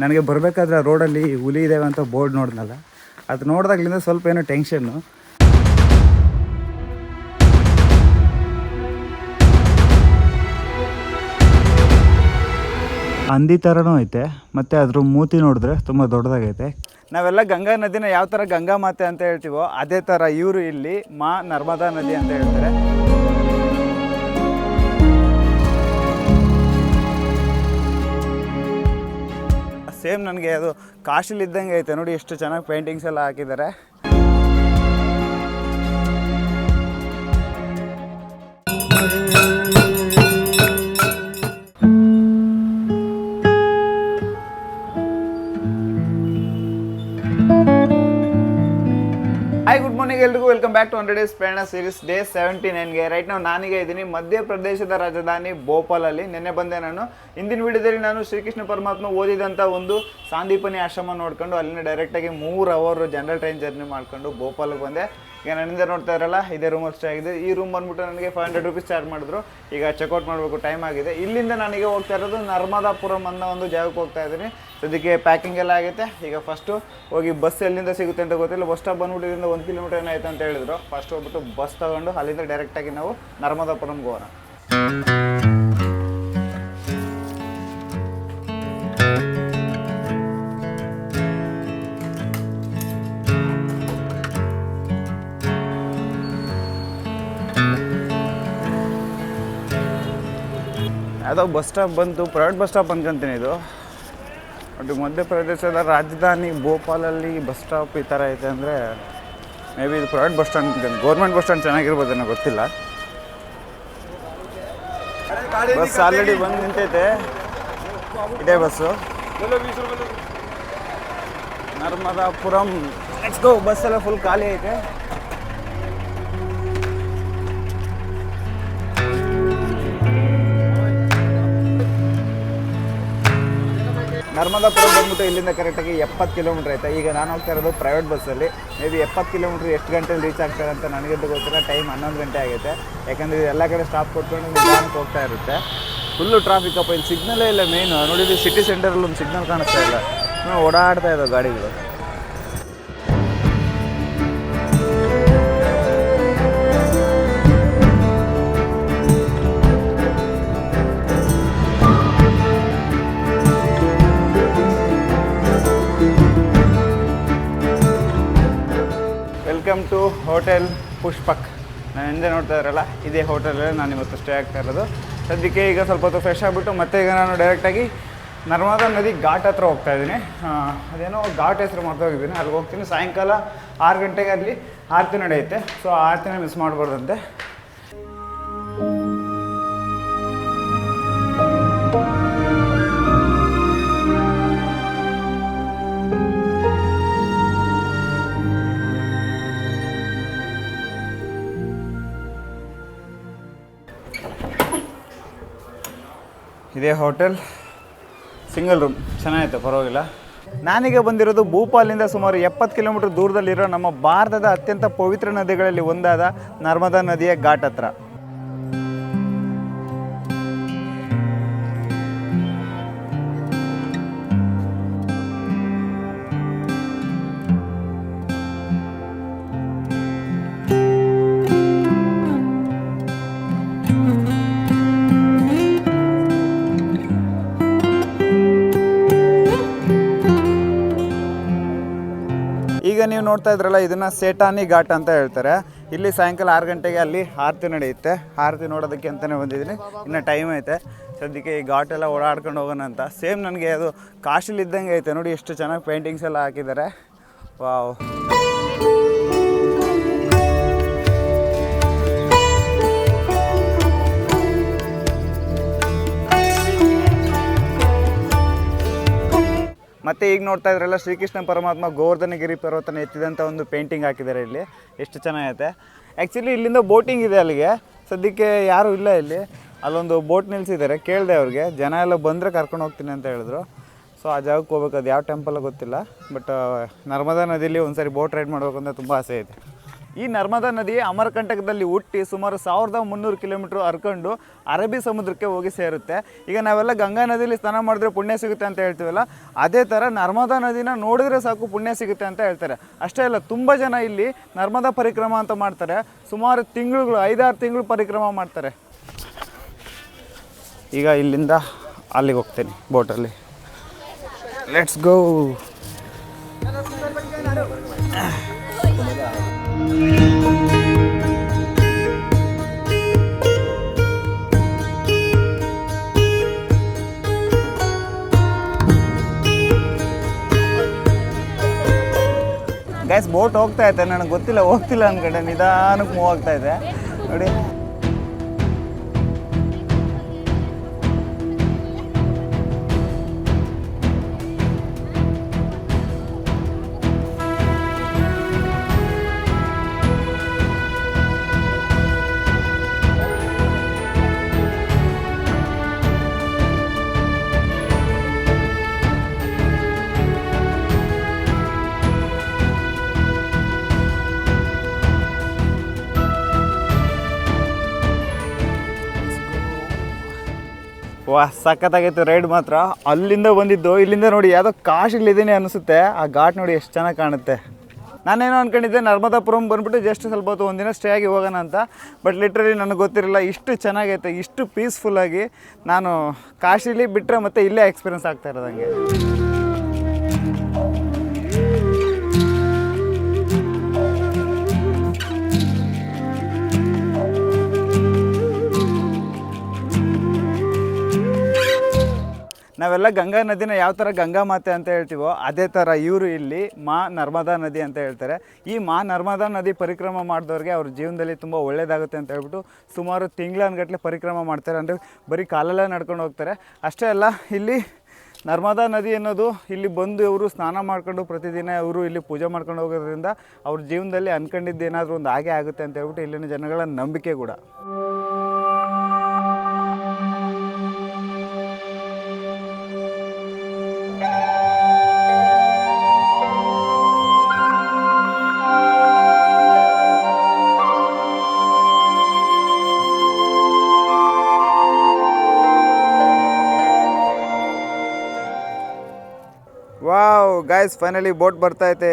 ನನಗೆ ಬರಬೇಕಾದ್ರೆ ರೋಡಲ್ಲಿ ಹುಲಿ ಇದ್ದಾವೆ ಅಂತ ಬೋರ್ಡ್ ನೋಡಿದ್ನಲ್ಲ, ಅದು ನೋಡಿದಾಗ್ಲಿಂದ ಸ್ವಲ್ಪ ಏನೋ ಟೆನ್ಷನ್ನು. ಹಂದಿ ಥರನೂ ಐತೆ, ಮತ್ತು ಅದ್ರ ಮೂತಿ ನೋಡಿದ್ರೆ ತುಂಬ ದೊಡ್ಡದಾಗೈತೆ. ನಾವೆಲ್ಲ ಗಂಗಾ ನದಿನ ಯಾವ ಥರ ಗಂಗಾ ಮಾತೆ ಅಂತ ಹೇಳ್ತೀವೋ ಅದೇ ಥರ ಇವರು ಇಲ್ಲಿ ಮಾ ನರ್ಮದಾ ನದಿ ಅಂತ ಹೇಳ್ತಾರೆ. ಸೇಮ್ ನನಗೆ ಅದು ಕಾಶಿಲಿದ್ದಂಗೆ ಐತೆ ನೋಡಿ, ಎಷ್ಟು ಚೆನ್ನಾಗಿ ಪೇಂಟಿಂಗ್ಸ್ ಎಲ್ಲ ಹಾಕಿದ್ದಾರೆ. ಹಾಯ್, ಗುಡ್ ಮಾರ್ನಿಂಗ್ ಎಲ್ರಿಗೂ. ವೆಲ್ಕಮ್ ಬ್ಯಾಕ್ ಟು 100 ಡೇಸ್ ಪ್ರಯಾಣ ಸೀರೀಸ್ ಡೇ 79ಗೆ. ರೈಟ್ ನಾವು ನಾನೀಗ ಇದ್ದೀನಿ ಮಧ್ಯಪ್ರದೇಶದ ರಾಜಧಾನಿ ಭೋಪಾಲಲ್ಲಿ. ನಿನ್ನೆ ಬಂದೆ ನಾನು. ಇಂದಿನ ವಿಡಿಯೋದಲ್ಲಿ ನಾನು ಶ್ರೀಕೃಷ್ಣ ಪರಮಾತ್ಮ ಓದಿದಂಥ ಒಂದು ಸಾಂದೀಪನಿ ಆಶ್ರಮ ನೋಡ್ಕೊಂಡು ಅಲ್ಲಿಂದ ಡೈರೆಕ್ಟಾಗಿ 3 ಅವರ್ ಜನರಲ್ ಟ್ರೈನ್ ಜರ್ನಿ ಮಾಡ್ಕೊಂಡು ಭೋಪಾಲಿಗೆ ಬಂದೆ. ಈಗ ನನ್ನಿಂದ ನೋಡ್ತಾ ಇರಲ್ಲ, ಇದೇ ರೂಮಲ್ಲಿ ಸ್ಟೇ ಆಗಿದೆ. ಈ ರೂಮ್ ಬಂದ್ಬಿಟ್ಟು ನನಗೆ 500 ರೂಪೀಸ್ ಚಾರ್ಜ್ ಮಾಡಿದ್ರು. ಈಗ ಚೆಕ್ಔಟ್ ಮಾಡಬೇಕು, ಟೈಮ್ ಆಗಿದೆ. ಇಲ್ಲಿಂದ ನನಗೆ ಹೋಗ್ತಾ ಇರೋದು ನರ್ಮದಾಪುರಂ ಅನ್ನೋ ಒಂದು ಜಾಗಕ್ಕೆ ಹೋಗ್ತಾ ಇದ್ದೀನಿ. ಸದ್ಯಕ್ಕೆ ಪ್ಯಾಕಿಂಗ್ ಎಲ್ಲ ಆಗೈತೆ. ಈಗ ಫಸ್ಟು ಹೋಗಿ ಬಸ್ ಎಲ್ಲಿಂದ ಸಿಗುತ್ತೆ ಅಂತ ಗೊತ್ತಿಲ್ಲ. ಬಸ್ ಸ್ಟಾಪ್ ಬಂದ್ಬಿಟ್ಟು ಇಲ್ಲಿಂದ 1 ಕಿಲೋಮೀಟರ್ ಏನಾಯ್ತು ಅಂತ ಹೇಳಿದ್ರು. ಫಸ್ಟ್ ಹೋಗ್ಬಿಟ್ಟು ಬಸ್ ತೊಗೊಂಡು ಅಲ್ಲಿಂದ ಡೈರೆಕ್ಟಾಗಿ ನಾವು ನರ್ಮದಾಪುರಂಗೆ ಹೋಗೋಣ. ಯಾವುದೋ ಬಸ್ ಸ್ಟಾಪ್ ಬಂತು, ಪ್ರೈವೇಟ್ ಬಸ್ ಸ್ಟಾಪ್ ಅನ್ಕೊಂತೀನಿ ಇದು. ಬಟ್ ಮಧ್ಯಪ್ರದೇಶದ ರಾಜಧಾನಿ ಭೋಪಾಲಲ್ಲಿ ಬಸ್ ಸ್ಟಾಪ್ ಈ ಥರ ಐತೆ ಅಂದರೆ ಮೇ ಬಿ ಇದು ಪ್ರೈವೇಟ್ ಬಸ್ ಸ್ಟ್ಯಾಂಡ್ ಅನ್ಕೊಂತೀನಿ. ಗೌರ್ಮೆಂಟ್ ಬಸ್ ಸ್ಟ್ಯಾಂಡ್ ಚೆನ್ನಾಗಿರ್ಬೋದು, ನನಗೆ ಗೊತ್ತಿಲ್ಲ. ಬಸ್ ಆಲ್ರೆಡಿ ಬಂದು ನಿಂತೈತೆ. ಇದೇ bus Narmadapuram. Next go. Bus ಎಲ್ಲ ಫುಲ್ ಖಾಲಿ ಐತೆ. ನರ್ಮದಾಪುರ ಬಂದ್ಬಿಟ್ಟು ಇಲ್ಲಿಂದ ಕರೆಕ್ಟಾಗಿ 70 ಕಿಲೋಮೀಟ್ರ್ ಐತೆ. ಈಗ ನಾನು ಹೋಗ್ತಾ ಇರೋದು ಪ್ರೈವೇಟ್ ಬಸ್ಸಲ್ಲಿ. ಮೇ ಬಿ 70 ಕಿಲೋಮೀಟ್ರ್ ಎಷ್ಟು ಗಂಟೆಲಿ ರೀಚ್ ಆಗ್ತಾರೆ ಅಂತ ನನಗಂತೂ ಗೊತ್ತಿಲ್ಲ. ಟೈಮ್ 11 ಗಂಟೆ ಆಗೈತೆ. ಯಾಕಂದರೆ ಎಲ್ಲ ಕಡೆ ಸ್ಟಾಪ್ ಕೊಟ್ಕೊಂಡು ನಿಧಾನಕ್ಕೆ ಹೋಗ್ತಾ ಇರುತ್ತೆ. ಫುಲ್ಲು ಟ್ರಾಫಿಕ್ ಅಪ್ಪ. ಇಲ್ಲಿ ಸಿಗ್ನಲೇ ಇಲ್ಲ. ಮೇಯ್ನು ನೋಡಿದ್ದು ಸಿಟಿ ಸೆಂಟರಲ್ಲಿ ಒಂದು ಸಿಗ್ನಲ್ ಕಾಣಿಸ್ತಾ ಇಲ್ಲ. ಓಡಾಡ್ತಾ ಇದ್ದಾವೆ ಗಾಡಿಗಳು. Welcome to hotel Pushpak. ನಾನು ಹಿಂದೆ ನೋಡ್ತಾ ಇರಲ್ಲ, ಇದೇ ಹೋಟೆಲಲ್ಲೇ ನಾನು ಇವತ್ತು ಸ್ಟೇ ಆಗ್ತಾ ಇರೋದು. ಸದ್ಯಕ್ಕೆ ಈಗ ಸ್ವಲ್ಪ ಹೊತ್ತು ಫ್ರೆಶ್ ಆಗಿಬಿಟ್ಟು ಮತ್ತೆ ಈಗ ನಾನು ಡೈರೆಕ್ಟಾಗಿ ನರ್ಮದಾ ನದಿ ಘಾಟ್ ಹತ್ರ ಹೋಗ್ತಾ ಇದ್ದೀನಿ. ಅದೇನೋ ಘಾಟ್ ಹೆಸರು ಮರ್ತೋಗಿದ್ದೀನಿ, ಅಲ್ಲಿಗೆ ಹೋಗ್ತೀನಿ. ಸಾಯಂಕಾಲ 6 ಗಂಟೆಗೆ ಅಲ್ಲಿ ಆರತಿ ನಡೆಯುತ್ತೆ. ಸೊ ಆ ಆರತಿನ ಮಿಸ್ ಮಾಡಬಾರ್ದಂತೆ. ಇದೇ ಹೋಟೆಲ್, ಸಿಂಗಲ್ ರೂಮ್, ಚೆನ್ನಾಗಿತ್ತು, ಪರವಾಗಿಲ್ಲ. ನಾನೀಗ ಬಂದಿರೋದು ಭೂಪಾಲಿಂದ ಸುಮಾರು 70 ಕಿಲೋಮೀಟರ್ ದೂರದಲ್ಲಿರೋ ನಮ್ಮ ಭಾರತದ ಅತ್ಯಂತ ಪವಿತ್ರ ನದಿಗಳಲ್ಲಿ ಒಂದಾದ ನರ್ಮದಾ ನದಿಯ ಘಾಟ್ ಹತ್ರ. ಈಗ ನೀವು ನೋಡ್ತಾ ಇದ್ರಲ್ಲ, ಇದನ್ನು ಸೇಟಾನಿ ಘಾಟ್ ಅಂತ ಹೇಳ್ತಾರೆ. ಇಲ್ಲಿ ಸಾಯಂಕಾಲ 6 ಗಂಟೆಗೆ ಅಲ್ಲಿ ಆರತಿ ನಡೆಯುತ್ತೆ. ಆರತಿ ನೋಡೋದಕ್ಕೆ ಅಂತಲೇ ಬಂದಿದ್ದೀನಿ. ಇನ್ನು ಟೈಮ್ ಐತೆ. ಸದ್ಯಕ್ಕೆ ಈ ಘಾಟ್ ಎಲ್ಲ ಓಡಾಡ್ಕೊಂಡು ಹೋಗೋಣ ಅಂತ. ಸೇಮ್ ನನಗೆ ಅದು ಕಾಶಿಲಿದ್ದಂಗೆ ಐತೆ ನೋಡಿ, ಎಷ್ಟು ಚೆನ್ನಾಗಿ ಪೇಂಟಿಂಗ್ಸ್ ಎಲ್ಲ ಹಾಕಿದ್ದಾರೆ. ವಾವ್. ಮತ್ತು ಈಗ ನೋಡ್ತಾ ಇದ್ರಲ್ಲ, ಶ್ರೀಕೃಷ್ಣ ಪರಮಾತ್ಮ ಗೋವರ್ಧನಗಿರಿ ಪರ್ವತನ ಎತ್ತಿದಂಥ ಒಂದು ಪೇಂಟಿಂಗ್ ಹಾಕಿದ್ದಾರೆ ಇಲ್ಲಿ. ಎಷ್ಟು ಚೆನ್ನಾಗೈತೆ. ಆ್ಯಕ್ಚುಲಿ ಇಲ್ಲಿಂದ ಬೋಟಿಂಗ್ ಇದೆ ಅಲ್ಲಿಗೆ. ಸದ್ಯಕ್ಕೆ ಯಾರೂ ಇಲ್ಲ ಇಲ್ಲಿ. ಅಲ್ಲೊಂದು ಬೋಟ್ ನಿಲ್ಲಿಸಿದ್ದಾರೆ. ಕೇಳಿದೆ ಅವ್ರಿಗೆ, ಜನ ಎಲ್ಲ ಬಂದರೆ ಕರ್ಕೊಂಡು ಹೋಗ್ತೀನಿ ಅಂತ ಹೇಳಿದ್ರು. ಸೊ ಆ ಜಾಗಕ್ಕೆ ಹೋಗ್ಬೇಕು. ಅದು ಯಾವ ಟೆಂಪಲ್ ಗೊತ್ತಿಲ್ಲ. ಬಟ್ ನರ್ಮದಾ ನದಿಯಲ್ಲಿ ಒಂದು ಸಾರಿ ಬೋಟ್ ರೈಡ್ ಮಾಡಬೇಕು ಅಂತ ತುಂಬ ಆಸೆ ಇದೆ. ಈ ನರ್ಮದಾ ನದಿ ಅಮರಕಂಟಕದಲ್ಲಿ ಹುಟ್ಟಿ ಸುಮಾರು 1300 ಕಿಲೋಮೀಟ್ರ್ ಹರ್ಕೊಂಡು ಅರಬ್ಬಿ ಸಮುದ್ರಕ್ಕೆ ಹೋಗಿ ಸೇರುತ್ತೆ. ಈಗ ನಾವೆಲ್ಲ ಗಂಗಾ ನದಿಯಲ್ಲಿ ಸ್ನಾನ ಮಾಡಿದ್ರೆ ಪುಣ್ಯ ಸಿಗುತ್ತೆ ಅಂತ ಹೇಳ್ತೀವಲ್ಲ, ಅದೇ ಥರ ನರ್ಮದಾ ನದಿನ ನೋಡಿದ್ರೆ ಸಾಕು ಪುಣ್ಯ ಸಿಗುತ್ತೆ ಅಂತ ಹೇಳ್ತಾರೆ. ಅಷ್ಟೇ ಅಲ್ಲ, ತುಂಬ ಜನ ಇಲ್ಲಿ ನರ್ಮದಾ ಪರಿಕ್ರಮ ಅಂತ ಮಾಡ್ತಾರೆ. ಸುಮಾರು ತಿಂಗಳುಗಳು 5-6 ತಿಂಗಳು ಪರಿಕ್ರಮ ಮಾಡ್ತಾರೆ. ಈಗ ಇಲ್ಲಿಂದ ಅಲ್ಲಿಗೆ ಹೋಗ್ತೇನೆ ಬೋಟಲ್ಲಿ. Let's go. ಗೈಸ್, ಬೋಟ್ ಹೋಗ್ತಾ ಐತೆ, ನನಗೆ ಗೊತ್ತಿಲ್ಲ, ಹೋಗ್ತಿಲ್ಲ ಅಂದ್ಕೊಂಡೆ, ನಿಧಾನಕ್ಕೆ ಮೂವ್ ಆಗ್ತಾ ಇದೆ ನೋಡಿ. ವಾ, ಸಖತ್ತಾಗೈತೆ ರೈಡ್ ಮಾತ್ರ. ಅಲ್ಲಿಂದ ಬಂದಿದ್ದು, ಇಲ್ಲಿಂದ ನೋಡಿ ಯಾವುದೋ ಕಾಶಿಲಿದ್ದೀನಿ ಅನಿಸುತ್ತೆ. ಆ ಘಾಟ್ ನೋಡಿ ಎಷ್ಟು ಚೆನ್ನಾಗಿ ಕಾಣುತ್ತೆ. ನಾನೇನೋ ಅಂದ್ಕೊಂಡಿದ್ದೆ ನರ್ಮದಾಪುರಂ ಬಂದುಬಿಟ್ಟು ಜಸ್ಟ್ ಸ್ವಲ್ಪ ಹೊತ್ತು ಒಂದಿನ ಸ್ಟೇ ಆಗಿ ಹೋಗೋಣ ಅಂತ. ಬಟ್ ಲಿಟ್ರಲಿ ನನಗೆ ಗೊತ್ತಿರಲಿಲ್ಲ ಇಷ್ಟು ಚೆನ್ನಾಗೈತೆ, ಇಷ್ಟು ಪೀಸ್ಫುಲ್ಲಾಗಿ. ನಾನು ಕಾಶಿಲಿ ಬಿಟ್ಟರೆ ಮತ್ತೆ ಇಲ್ಲೇ ಎಕ್ಸ್ಪೀರಿಯನ್ಸ್ ಆಗ್ತಾ ಇರೋದಂಗೆ. ನಾವೆಲ್ಲ ಗಂಗಾ ನದಿನ ಯಾವ ಥರ ಗಂಗಾ ಮಾತೆ ಅಂತ ಹೇಳ್ತೀವೋ ಅದೇ ಥರ ಇವರು ಇಲ್ಲಿ ಮಾ ನರ್ಮದಾ ನದಿ ಅಂತ ಹೇಳ್ತಾರೆ. ಈ ಮಾ ನರ್ಮದಾ ನದಿ ಪರಿಕ್ರಮ ಮಾಡಿದವ್ರಿಗೆ ಅವ್ರ ಜೀವನದಲ್ಲಿ ತುಂಬ ಒಳ್ಳೆಯದಾಗುತ್ತೆ ಅಂತ ಹೇಳ್ಬಿಟ್ಟು ಸುಮಾರು ತಿಂಗಳನ್ಗಟ್ಟಲೆ ಪರಿಕ್ರಮ ಮಾಡ್ತಾರೆ. ಅಂದರೆ ಬರೀ ಕಾಲಲ್ಲೇ ನಡ್ಕೊಂಡು ಹೋಗ್ತಾರೆ. ಅಷ್ಟೇ ಅಲ್ಲ, ಇಲ್ಲಿ ನರ್ಮದಾ ನದಿ ಅನ್ನೋದು ಇಲ್ಲಿ ಬಂದು ಇವರು ಸ್ನಾನ ಮಾಡ್ಕೊಂಡು ಪ್ರತಿದಿನ ಇವರು ಇಲ್ಲಿ ಪೂಜೆ ಮಾಡ್ಕೊಂಡು ಹೋಗೋದ್ರಿಂದ ಅವ್ರ ಜೀವನದಲ್ಲಿ ಅಂದ್ಕೊಂಡಿದ್ದು ಏನಾದರೂ ಒಂದು ಹಾಗೆ ಆಗುತ್ತೆ ಅಂತ ಹೇಳ್ಬಿಟ್ಟು ಇಲ್ಲಿನ ಜನಗಳ ನಂಬಿಕೆ ಕೂಡ. ವಾವ್ ಗಾಯ್ಸ್, ಫೈನಲಿ ಬೋಟ್ ಬರ್ತೈತೆ.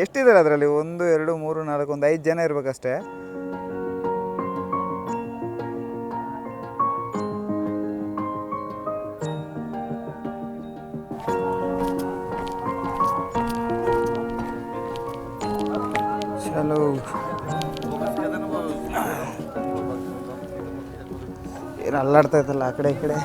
ಎಷ್ಟಿದ್ದಾರೆ ಅದರಲ್ಲಿ? 1 2 3 4 ಒಂದು 5 ಜನ ಇರಬೇಕಷ್ಟೇ. ಚಲೋ, ಏನು ಅಲ್ಲಾಡ್ತಾ ಇತ್ತಲ್ಲ ಆ ಕಡೆ ಈ ಕಡೆ.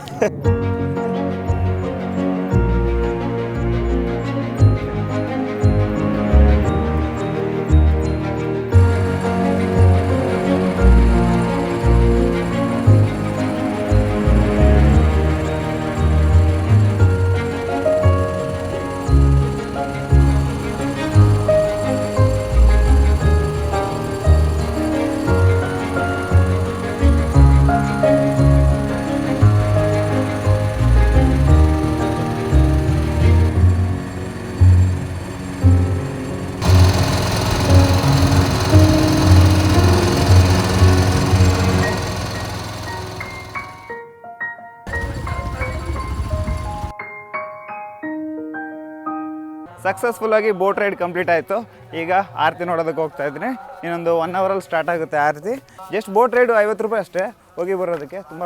ಸಕ್ಸಸ್ಫುಲ್ಲಾಗಿ ಬೋಟ್ ರೈಡ್ ಕಂಪ್ಲೀಟ್ ಆಯಿತು. ಈಗ ಆರತಿ ನೋಡೋದಕ್ಕೆ ಹೋಗ್ತಾ ಇದ್ದೀನಿ. ಇನ್ನೊಂದು 1 ಅವರಲ್ಲಿ ಸ್ಟಾರ್ಟ್ ಆಗುತ್ತೆ ಆರತಿ. ಜಸ್ಟ್ ಬೋಟ್ ರೈಡು 50 ರೂಪಾಯಿ ಅಷ್ಟೇ ಹೋಗಿ ಬರೋದಕ್ಕೆ. ತುಂಬ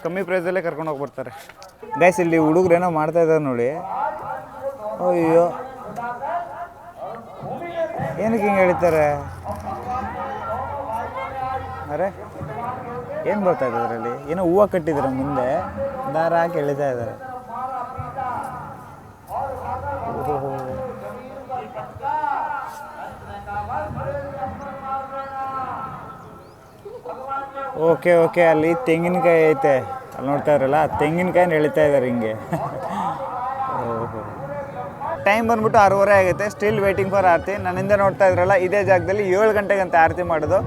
ಕಮ್ಮಿ ಪ್ರೈಸಲ್ಲೇ ಕರ್ಕೊಂಡು ಹೋಗ್ಬಿಡ್ತಾರೆ. ಗೈಸ್, ಇಲ್ಲಿ ಹುಡುಗರೇನೋ ಮಾಡ್ತಾ ಇದ್ದಾರೆ ನೋಡಿ. ಅಯ್ಯೋ, ಏನಕ್ಕೆ ಹಿಂಗೆ ಹೇಳ್ತಾರೆ? ಅರೆ, ಏನು ಬರ್ತಾ ಇದೆ ಅದರಲ್ಲಿ? ಏನೋ ಹೂವು ಕಟ್ಟಿದ್ದಾರೆ, ಮುಂದೆ ದಾರ ಹಾಕಿ ಎಳಿತಾ ಇದ್ದಾರೆ. ಓಕೆ ಓಕೆ, ಅಲ್ಲಿ ತೆಂಗಿನಕಾಯಿ ಐತೆ, ಅಲ್ಲಿ ನೋಡ್ತಾ ಇದ್ರಲ್ಲ, ತೆಂಗಿನಕಾಯಿನ ಎಳಿತಾ ಇದ್ದಾರೆ ಹಿಂಗೆ. ಓಹೋ, ಟೈಮ್ ಬಂದ್ಬಿಟ್ಟು 6:30 ಆಗುತ್ತೆ. ಸ್ಟಿಲ್ ವೇಟಿಂಗ್ ಫಾರ್ ಆರತಿ. ನನ್ನಿಂದ ನೋಡ್ತಾ ಇದ್ರಲ್ಲ, ಇದೇ ಜಾಗದಲ್ಲಿ 7 ಗಂಟೆಗಂತ ಆರತಿ ಮಾಡೋದು.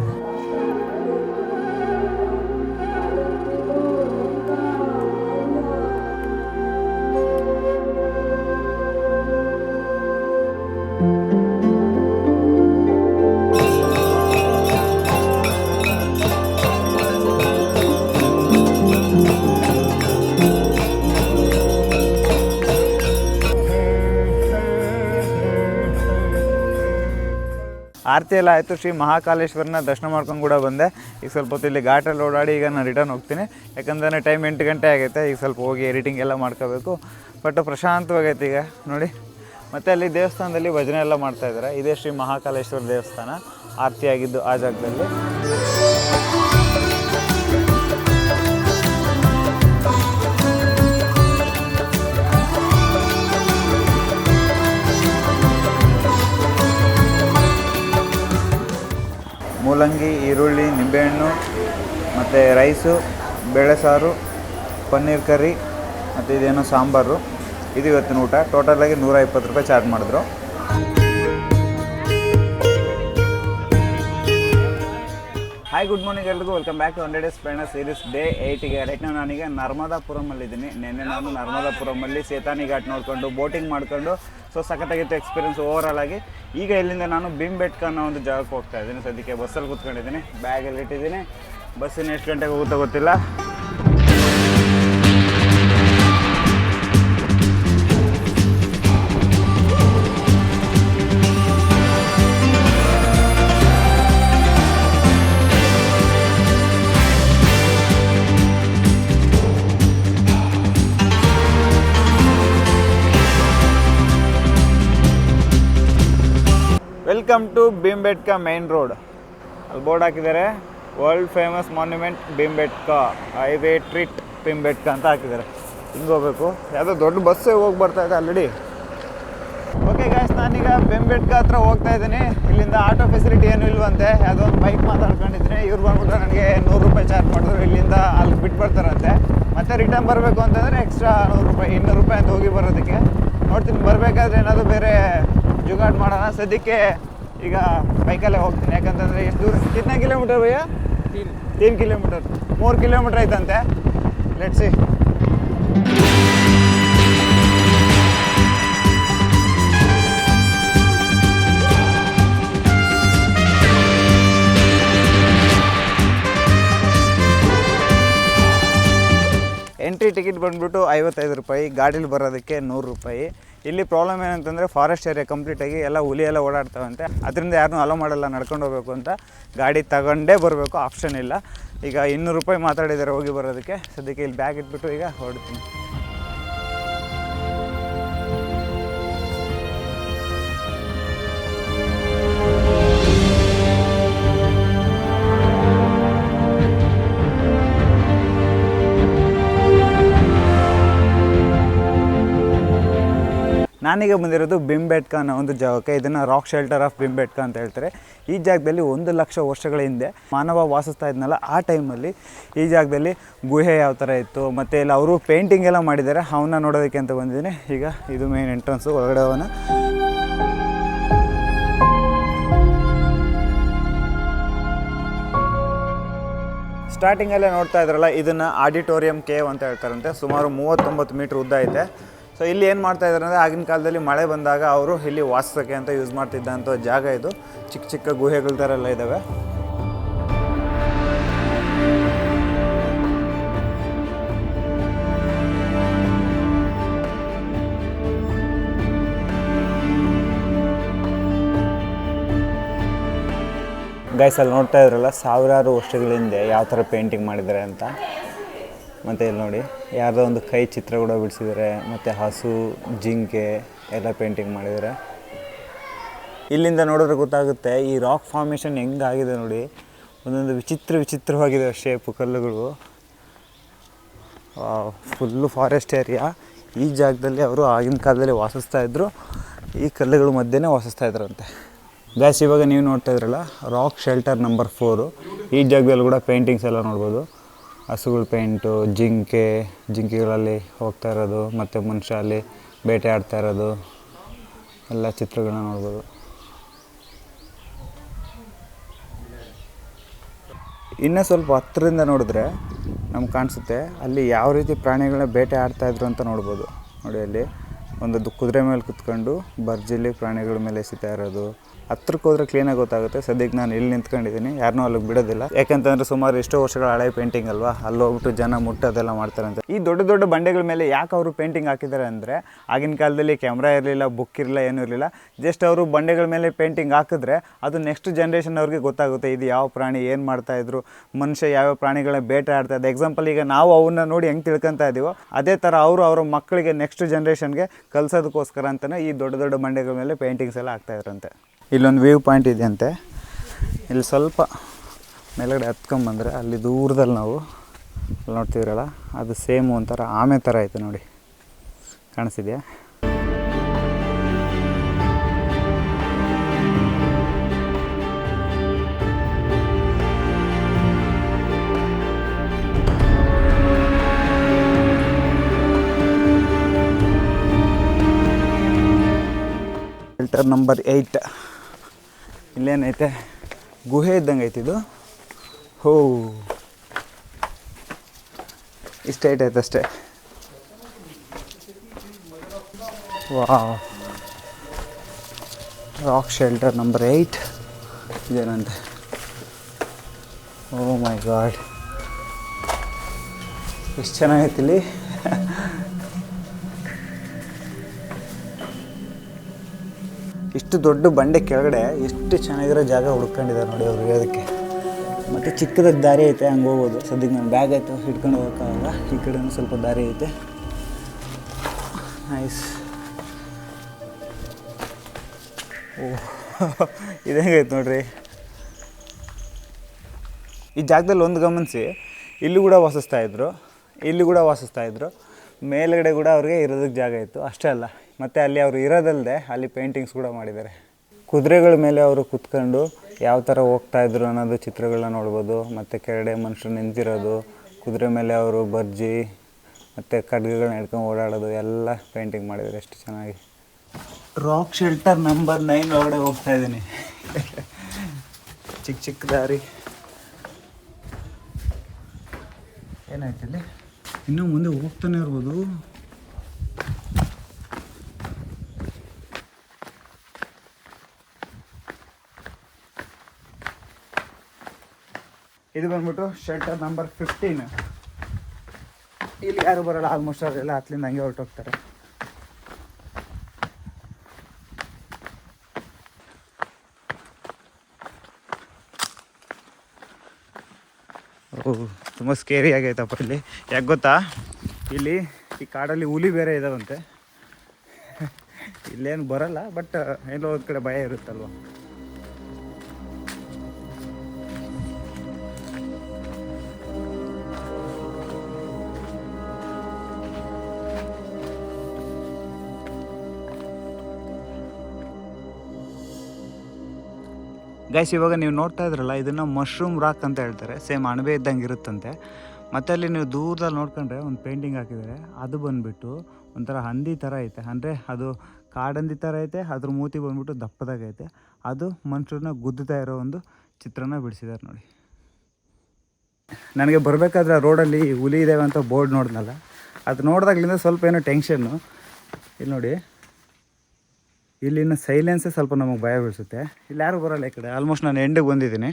ಆರತಿ ಎಲ್ಲ ಆಯಿತು. ಶ್ರೀ ಮಹಾಕಾಲೇಶ್ವರನ ದರ್ಶನ ಮಾಡ್ಕೊಂಡು ಕೂಡ ಬಂದೆ. ಈಗ ಸ್ವಲ್ಪ ಹೊತ್ತು ಇಲ್ಲಿ ಘಾಟಲ್ಲಿ ಓಡಾಡಿ ಈಗ ನಾನು ರಿಟರ್ನ್ ಹೋಗ್ತೀನಿ. ಯಾಕಂದರೆ ಟೈಮ್ 8 ಗಂಟೆ ಆಗೈತೆ. ಈಗ ಸ್ವಲ್ಪ ಹೋಗಿ ಎಡಿಟಿಂಗ್ ಎಲ್ಲ ಮಾಡ್ಕೋಬೇಕು. ಬಟ್ ಪ್ರಶಾಂತವಾಗೈತೆ ಈಗ ನೋಡಿ. ಮತ್ತು ಅಲ್ಲಿ ದೇವಸ್ಥಾನದಲ್ಲಿ ಭಜನೆ ಎಲ್ಲ ಮಾಡ್ತಾಯಿದ್ದಾರೆ. ಇದೇ ಶ್ರೀ ಮಹಾಕಾಲೇಶ್ವರ ದೇವಸ್ಥಾನ ಆರತಿ ಆಗಿದ್ದು ಆ ಜಾಗದಲ್ಲಿ. ಮೂಲಂಗಿ, ಈರುಳ್ಳಿ, ನಿಂಬೆಹಣ್ಣು ಮತ್ತು ರೈಸು, ಬೇಳೆ ಸಾರು, ಪನ್ನೀರ್ ಕರಿ ಮತ್ತು ಇದೇನೋ ಸಾಂಬಾರು. ಇದು ಇವತ್ತಿನ ಊಟ. ಟೋಟಲಾಗಿ 120 ರೂಪಾಯಿ ಚಾರ್ಜ್ ಮಾಡಿದ್ರು. ಹಾಯ್, ಗುಡ್ ಮಾರ್ನಿಂಗ್ ಎಲ್ರಿಗೂ. ವೆಲ್ಕಮ್ ಬ್ಯಾಕ್ ಟು 100 ಡೇಸ್ ಪ್ರಯಾಣ ಸೀರೀಸ್ ಡೇ 8ಗೆ. ರೈಟ್ ನಾವು ನಾನೀಗ ನರ್ಮದಾಪುರಮಲ್ಲಿದ್ದೀನಿ. ನಿನ್ನೆ ನಾನು ನರ್ಮದಾಪುರಮಲ್ಲಿ ಸೇತಾನಿ ಘಾಟ್ ನೋಡಿಕೊಂಡು ಬೋಟಿಂಗ್ ಮಾಡಿಕೊಂಡು ಸಖತ್ತಾಗಿತ್ತು ಎಕ್ಸ್ಪೀರಿಯನ್ಸ್ ಓವರಾಲ್ ಆಗಿ. ಈಗ ಇಲ್ಲಿಂದ ನಾನು ಭೀಮ್ಬೆಟ್ಕ ಅನ್ನೋ ಒಂದು ಜಾಗಕ್ಕೆ ಹೋಗ್ತಾ ಇದ್ದೀನಿ. ಸದ್ಯಕ್ಕೆ ಬಸ್ಸಲ್ಲಿ ಕೂತ್ಕೊಂಡಿದ್ದೀನಿ, ಬ್ಯಾಗಲ್ಲಿ ಇಟ್ಟಿದ್ದೀನಿ. ಬಸ್ಸಿನ ಎಷ್ಟು ಗಂಟೆಗೆ ಹೋಗುತ್ತೋ ಗೊತ್ತಿಲ್ಲ. Welcome to Bhimbetka main road. ಅಲ್ಲಿ ಬೋರ್ಡ್ ಹಾಕಿದ್ದಾರೆ, world famous monument Bhimbetka, highway treat Bhimbetka ಅಂತ ಹಾಕಿದ್ದಾರೆ. ಹಿಂಗೆ ಹೋಗ್ಬೇಕು. ಯಾವುದೋ ದೊಡ್ಡ ಬಸ್ಸೇ ಹೋಗಿ ಬರ್ತಾ ಇದೆ ಆಲ್ರೆಡಿ. ಓಕೆ ಗಾಯ್ಸ್, ನಾನೀಗ ಭೀಮ್ಬೆಟ್ಕ ಹತ್ರ ಹೋಗ್ತಾ ಇದ್ದೀನಿ. ಇಲ್ಲಿಂದ ಆಟೋ ಫೆಸಿಲಿಟಿ ಏನೂ ಇಲ್ವಂತೆ. ಯಾವುದೋ ಒಂದು ಬೈಕ್ ಮಾತಾಡ್ಕೊಂಡಿದ್ದೀನಿ. ಇವ್ರು ಬಂದ್ಬಿಟ್ಟು ನನಗೆ 100 ರೂಪಾಯಿ ಚಾರ್ಜ್ ಮಾಡಿದ್ರು. ಇಲ್ಲಿಂದ ಅಲ್ಲಿ ಬಿಟ್ಟು ಬರ್ತಾರಂತೆ. ಮತ್ತೆ ರಿಟರ್ನ್ ಬರಬೇಕು ಅಂತಂದರೆ ಎಕ್ಸ್ಟ್ರಾ 100 ರೂಪಾಯಿ, 200 ರೂಪಾಯಿ ಅಂತ ಹೋಗಿ ಬರೋದಕ್ಕೆ. ನೋಡ್ತೀನಿ, ಬರಬೇಕಾದ್ರೆ ಏನಾದರೂ ಬೇರೆ ಜುಗಾಡ್ ಮಾಡೋಣ. ಸದ್ಯಕ್ಕೆ ಈಗ ಬೈಕಲ್ಲೇ ಹೋಗ್ತೀನಿ. ಯಾಕಂತಂದರೆ ಎಷ್ಟು ದೂರ, ಕಿತ್ನಾ ಕಿಲೋಮೀಟರ್ ಭಯ್ಯ? 3 ಕಿಲೋಮೀಟರ್, 3 ಕಿಲೋಮೀಟರ್ ಐತಂತೆ. Let's see. ಎಂಟ್ರಿ ಟಿಕೆಟ್ ಬಂದುಬಿಟ್ಟು 55 ರೂಪಾಯಿ, ಗಾಡೀಲಿ ಬರೋದಕ್ಕೆ 100 ರೂಪಾಯಿ. ಇಲ್ಲಿ ಪ್ರಾಬ್ಲಮ್ ಏನಂತಂದರೆ ಫಾರೆಸ್ಟ್ ಏರಿಯಾ ಕಂಪ್ಲೀಟಾಗಿ ಎಲ್ಲ ಹುಲಿ ಎಲ್ಲ ಓಡಾಡ್ತಾವಂತೆ. ಅದರಿಂದ ಯಾರನ್ನೂ ಅಲೋ ಮಾಡಲ್ಲ, ನಡ್ಕೊಂಡು ಹೋಗಬೇಕು ಅಂತ. ಗಾಡಿ ತಗೊಂಡೇ ಬರಬೇಕು, ಆಪ್ಷನ್ ಇಲ್ಲ. ಈಗ 200 ರೂಪಾಯಿ ಮಾತಾಡಿದ್ದಾರೆ ಹೋಗಿ ಬರೋದಕ್ಕೆ. ಸದ್ಯಕ್ಕೆ ಇಲ್ಲಿ ಬ್ಯಾಗ್ ಇಟ್ಬಿಟ್ಟು ಈಗ ಹೊರಡ್ತೀನಿ. ನಾನೀಗ ಬಂದಿರೋದು ಭೀಮ್ಬೆಟ್ಕ ಅನ್ನೋ ಒಂದು ಜಾಗಕ್ಕೆ. ಇದನ್ನು ರಾಕ್ ಶೆಲ್ಟರ್ ಆಫ್ ಭೀಮ್ಬೆಟ್ಕ ಅಂತ ಹೇಳ್ತಾರೆ. ಈ ಜಾಗದಲ್ಲಿ 1 ಲಕ್ಷ ವರ್ಷಗಳ ಹಿಂದೆ ಮಾನವ ವಾಸಿಸ್ತಾ ಇದ್ನಲ್ಲ, ಆ ಟೈಮಲ್ಲಿ ಈ ಜಾಗದಲ್ಲಿ ಗುಹೆ ಯಾವ ಥರ ಇತ್ತು, ಮತ್ತು ಇಲ್ಲಿ ಅವರು ಪೇಂಟಿಂಗ್ ಎಲ್ಲ ಮಾಡಿದ್ದಾರೆ. ಅವನ್ನ ನೋಡೋದಕ್ಕೆ ಅಂತ ಬಂದಿದ್ದೀನಿ. ಈಗ ಇದು ಮೇನ್ ಎಂಟ್ರೆನ್ಸು, ಒಳಗಡೆ ಅವನ. ಸ್ಟಾರ್ಟಿಂಗಲ್ಲೇ ನೋಡ್ತಾ ಇದ್ರಲ್ಲ, ಇದನ್ನು ಆಡಿಟೋರಿಯಂ ಕೇವ್ ಅಂತ ಹೇಳ್ತಾರಂತೆ. ಸುಮಾರು 39 ಮೀಟ್ರ್ ಉದ್ದ ಐತೆ. ಸೊ ಇಲ್ಲಿ ಏನು ಮಾಡ್ತಾ ಇದ್ದಾರೆ ಅಂದರೆ, ಆಗಿನ ಕಾಲದಲ್ಲಿ ಮಳೆ ಬಂದಾಗ ಅವರು ಇಲ್ಲಿ ವಾಸಕ್ಕೆ ಅಂತ ಯೂಸ್ ಮಾಡ್ತಿದ್ದಂಥ ಜಾಗ ಇದು. ಚಿಕ್ಕ ಚಿಕ್ಕ ಗುಹೆಗಳ ಥರ ಎಲ್ಲ ಇದ್ದಾವೆ. ಗೈಸ್, ಅಲ್ಲಿ ನೋಡ್ತಾ ಇದ್ರಲ್ಲ, ಸಾವಿರಾರು ವರ್ಷಗಳ ಹಿಂದೆ ಯಾವ ಥರ ಪೇಂಟಿಂಗ್ ಮಾಡಿದ್ದಾರೆ ಅಂತ. ಮತ್ತು ಇಲ್ಲಿ ನೋಡಿ, ಯಾರ್ದೋ ಒಂದು ಕೈ ಚಿತ್ರ ಕೂಡ ಬಿಡಿಸಿದ್ದಾರೆ. ಮತ್ತು ಹಸು, ಜಿಂಕೆ ಎಲ್ಲ ಪೇಂಟಿಂಗ್ ಮಾಡಿದ್ದಾರೆ. ಇಲ್ಲಿಂದ ನೋಡಿದ್ರೆ ಗೊತ್ತಾಗುತ್ತೆ ಈ ರಾಕ್ ಫಾರ್ಮೇಷನ್ ಹೆಂಗಾಗಿದೆ ನೋಡಿ. ಒಂದೊಂದು ವಿಚಿತ್ರವಾಗಿದೆ ಶೇಪು, ಕಲ್ಲುಗಳು. Full forest area. ಈ ಜಾಗದಲ್ಲಿ ಅವರು ಆಗಿನ ಕಾಲದಲ್ಲಿ ವಾಸಿಸ್ತಾಯಿದ್ರು. ಈ ಕಲ್ಲುಗಳ ಮಧ್ಯೆನೇ ವಾಸಿಸ್ತಾಯಿದ್ರಂತೆ. ಗ್ಯಾಸ್, ಇವಾಗ ನೀವು ನೋಡ್ತಾ ಇದ್ರಲ್ಲ, ರಾಕ್ ಶೆಲ್ಟರ್ ನಂಬರ್ 4. ಈ ಜಾಗದಲ್ಲಿ ಕೂಡ ಪೇಂಟಿಂಗ್ಸ್ ಎಲ್ಲ ನೋಡ್ಬೋದು. ಹಸುಗಳ ಪೇಂಟು, ಜಿಂಕೆಗಳಲ್ಲಿ ಹೋಗ್ತಾ ಇರೋದು, ಮತ್ತು ಮನುಷ್ಯ ಅಲ್ಲಿ ಬೇಟೆ ಆಡ್ತಾ ಇರೋದು ಎಲ್ಲ ಚಿತ್ರಗಳನ್ನ ನೋಡ್ಬೋದು. ಇನ್ನೂ ಸ್ವಲ್ಪ ಹತ್ತಿರದಿಂದ ನೋಡಿದ್ರೆ ನಮ್ಗೆ ಕಾಣಿಸುತ್ತೆ ಅಲ್ಲಿ ಯಾವ ರೀತಿ ಪ್ರಾಣಿಗಳನ್ನ ಬೇಟೆ ಆಡ್ತಾಯಿದ್ರು ಅಂತ ನೋಡ್ಬೋದು. ನೋಡಿ, ಅಲ್ಲಿ ಒಂದು ಕುದುರೆ ಮೇಲೆ ಕುತ್ಕೊಂಡು ಬರ್ಜಿಲಿ ಪ್ರಾಣಿಗಳ ಮೇಲೆ ಎಸಿತಾ ಇರೋದು. ಹತ್ರಕ್ಕೆ ಹೋದ್ರೆ ಕ್ಲೀನಾಗಿ ಗೊತ್ತಾಗುತ್ತೆ. ಸದ್ಯಕ್ಕೆ ನಾನು ಇಲ್ಲಿ ನಿಂತ್ಕೊಂಡಿದ್ದೀನಿ, ಯಾರನ್ನೂ ಅಲ್ಲಿಗೆ ಬಿಡೋದಿಲ್ಲ. ಯಾಕೆಂತಂದರೆ ಸುಮಾರು ಎಷ್ಟೋ ವರ್ಷಗಳ ಹಳೆ ಪೇಂಟಿಂಗ್ ಅಲ್ವಾ, ಅಲ್ಲಿ ಹೋಗ್ಬಿಟ್ಟು ಜನ ಮುಟ್ಟೋದೆಲ್ಲ ಮಾಡ್ತಾರಂತೆ. ಈ ದೊಡ್ಡ ದೊಡ್ಡ ಬಂಡೆಗಳ ಮೇಲೆ ಯಾಕೆ ಅವರು ಪೇಂಟಿಂಗ್ ಹಾಕಿದ್ದಾರೆ ಅಂದರೆ, ಆಗಿನ ಕಾಲದಲ್ಲಿ ಕ್ಯಾಮ್ರಾ ಇರಲಿಲ್ಲ, ಬುಕ್ ಇರಲಿಲ್ಲ, ಏನೂ ಇರಲಿಲ್ಲ. ಜಸ್ಟ್ ಅವರು ಬಂಡೆಗಳ ಮೇಲೆ ಪೇಂಟಿಂಗ್ ಹಾಕಿದ್ರೆ ಅದು ನೆಕ್ಸ್ಟ್ ಜನ್ರೇಷನ್ ಅವ್ರಿಗೆ ಗೊತ್ತಾಗುತ್ತೆ ಇದು ಯಾವ ಪ್ರಾಣಿ, ಏನು ಮಾಡ್ತಾಯಿದ್ರು, ಮನುಷ್ಯ ಯಾವ್ಯಾವ ಪ್ರಾಣಿಗಳನ್ನ ಬೇಟೆ ಆಡ್ತಾ ಇದ್ದ. ಎಕ್ಸಾಂಪಲ್ ಈಗ ನಾವು ಅವನ್ನ ನೋಡಿ ಹೆಂಗೆ ತಿಳ್ಕೊತಾ ಇದ್ದೀವೋ ಅದೇ ಥರ ಅವರು ಅವರ ಮಕ್ಕಳಿಗೆ ನೆಕ್ಸ್ಟ್ ಜನ್ರೇಷನ್ಗೆ ಕಲಿಸೋದಕ್ಕೋಸ್ಕರ ಅಂತಲೇ ಈ ದೊಡ್ಡ ದೊಡ್ಡ ಬಂಡೆಗಳ ಮೇಲೆ ಪೇಂಟಿಂಗ್ಸ್ ಎಲ್ಲ ಆಗ್ತಾಯಿದ್ರಂತೆ. ಇಲ್ಲೊಂದು ವ್ಯೂ ಪಾಯಿಂಟ್ ಇದೆಯಂತೆ. ಇಲ್ಲಿ ಸ್ವಲ್ಪ ಮೇಲ್ಗಡೆ ಹತ್ಕೊಂಬಂದರೆ ಅಲ್ಲಿ ದೂರದಲ್ಲಿ ನಾವು ನೋಡ್ತಿದ್ರಲ್ಲ, ಅದು ಸೇಮ್ ಒಂಥರ ಆಮೆ ಥರ ಐತೆ ನೋಡಿ, ಕಾಣಿಸಿದೆಯಾ? Shelter number 8. ಇಲ್ಲೇನೈತೆ, ಗುಹೆ ಇದ್ದಂಗೆ ಐತೆ ಇದು. ಹೋ, ಇಷ್ಟೇ ಐತೆ ಅಷ್ಟೇ. Wow, rock shelter number 8 ಇದೇನಂತೆ. ಓ ಮೈ ಗಾಡ್, ಎಷ್ಟು ಚೆನ್ನಾಗೈತಿ ಇಲ್ಲಿ. ಇಷ್ಟು ದೊಡ್ಡ ಬಂಡೆ ಕೆಳಗಡೆ ಎಷ್ಟು ಚೆನ್ನಾಗಿರೋ ಜಾಗ ಹುಡ್ಕೊಂಡಿದ್ದಾರೆ ನೋಡಿ ಅವ್ರಿಗೆ. ಅದಕ್ಕೆ ಮತ್ತು ಚಿಕ್ಕದಾಗಿ ದಾರಿ ಐತೆ, ಹಂಗೆ ಹೋಗ್ಬೋದು. ಸದ್ಯಕ್ಕೆ ನಾನು ಬ್ಯಾಗ್ ಆಯಿತು ಹಿಡ್ಕೊಂಡು ಹೋಗೋಕ್ಕಾಗಲ್ಲ. ಈ ಕಡೆನೂ ಸ್ವಲ್ಪ ದಾರಿ ಐತೆ. ನೈಸ್. ಓಹ್, ಇದು ಹೆಂಗೈತೆ ನೋಡ್ರಿ. ಈ ಜಾಗದಲ್ಲಿ ಒಂದು ಗಮನಿಸಿ, ಇಲ್ಲಿ ಕೂಡ ವಾಸಿಸ್ತಾಯಿದ್ರು. ಮೇಲ್ಗಡೆ ಕೂಡ ಅವ್ರಿಗೆ ಇರೋದಕ್ಕೆ ಜಾಗ ಇತ್ತು. ಅಷ್ಟೇ ಅಲ್ಲ, ಮತ್ತು ಅಲ್ಲಿ ಅವರು ಇರೋದಲ್ಲದೆ ಅಲ್ಲಿ ಪೇಂಟಿಂಗ್ಸ್ ಕೂಡ ಮಾಡಿದ್ದಾರೆ. ಕುದುರೆಗಳ ಮೇಲೆ ಅವರು ಕುತ್ಕೊಂಡು ಯಾವ ಥರ ಹೋಗ್ತಾಯಿದ್ರು ಅನ್ನೋದು ಚಿತ್ರಗಳನ್ನ ನೋಡ್ಬೋದು. ಮತ್ತು ಕೆಳಗಡೆ ಮನುಷ್ಯರು ನಿಂತಿರೋದು, ಕುದುರೆ ಮೇಲೆ ಅವರು ಬರ್ಜಿ ಮತ್ತು ಖಡ್ಗಗಳನ್ನ ಹಿಡ್ಕೊಂಡು ಓಡಾಡೋದು ಎಲ್ಲ ಪೇಂಟಿಂಗ್ ಮಾಡಿದ್ದಾರೆ. ಎಷ್ಟು ಚೆನ್ನಾಗಿ. ರಾಕ್ ಶೆಲ್ಟರ್ ನಂಬರ್ 9 ಒಳಗಡೆ ಹೋಗ್ತಾಯಿದ್ದೀನಿ. ಚಿಕ್ಕ ದಾರಿ ಏನಾಯ್ತು ಇಲ್ಲಿ, ಇನ್ನೂ ಮುಂದೆ ಹೋಗ್ತಾನೆ ಇರ್ಬೋದು. ಇದು ಬಂದ್ಬಿಟ್ಟು ಶೆಲ್ಟರ್ ನಂಬರ್ 15. ಇಲ್ಲಿ ಯಾರು ಬರೋಲ್ಲ, ಆಲ್ಮೋಸ್ಟ್ ಅವರೆಲ್ಲ ಹತ್ತಲಿಂದ ಹಂಗೆ ಹೊರಟೋಗ್ತಾರೆ. ಓಹ್, ತುಂಬ ಸ್ಕೇರಿ ಆಗೈತಪ್ಪ ಇಲ್ಲಿ. ಯಾಕೆ ಗೊತ್ತಾ, ಇಲ್ಲಿ ಈ ಕಾಡಲ್ಲಿ ಹುಲಿ ಬೇರೆ ಇದಾವಂತೆ. ಇಲ್ಲೇನು ಬರಲ್ಲ, ಬಟ್ ಎಲ್ಲೋ ಒಂದು ಕಡೆ ಭಯ ಇರುತ್ತಲ್ವ. ಗೈಸ್, ಇವಾಗ ನೀವು ನೋಡ್ತಾ ಇದ್ರಲ್ಲ, ಇದನ್ನು ಮಶ್ರೂಮ್ ರಾಕ್ ಅಂತ ಹೇಳ್ತಾರೆ. ಸೇಮ್ ಅಣಬೆ ಇದ್ದಂಗೆ ಇರುತ್ತಂತೆ. ಮತ್ತು ಅಲ್ಲಿ ನೀವು ದೂರದಲ್ಲಿ ನೋಡ್ಕೊಂಡ್ರೆ ಒಂದು ಪೇಂಟಿಂಗ್ ಹಾಕಿದ್ದಾರೆ. ಅದು ಬಂದುಬಿಟ್ಟು ಒಂಥರ ಹಂದಿ ಥರ ಐತೆ. ಅಂದರೆ ಅದು ಕಾಡಂದಿ ಥರ ಐತೆ, ಅದ್ರ ಮೂತಿ ಬಂದ್ಬಿಟ್ಟು ದಪ್ಪದಾಗೈತೆ. ಅದು ಮನುಷ್ಯರನ್ನ ಗುದ್ದುತ್ತಾ ಇರೋ ಒಂದು ಚಿತ್ರನ ಬಿಡಿಸಿದ್ದಾರೆ ನೋಡಿ. ನನಗೆ ಬರಬೇಕಾದ್ರೆ ರೋಡಲ್ಲಿ ಹುಲಿ ಇದ್ದಾವೆ ಅಂತ ಬೋರ್ಡ್ ನೋಡಿದ್ನಲ್ಲ, ಅದು ನೋಡಿದಾಗ್ಲಿಂದ ಸ್ವಲ್ಪ ಏನೋ ಟೆನ್ಷನ್ನು. ಇಲ್ಲಿ ನೋಡಿ, ಇಲ್ಲಿನ ಸೈಲೆನ್ಸೇ ಸ್ವಲ್ಪ ನಮಗೆ ಭಯ ಬೀಳಿಸುತ್ತೆ. ಇಲ್ಲಿ ಯಾರು ಬರೋಲ್ಲ ಈ ಕಡೆ. ಆಲ್ಮೋಸ್ಟ್ ನಾನು ಎಂಡಿಗೆ ಬಂದಿದ್ದೀನಿ.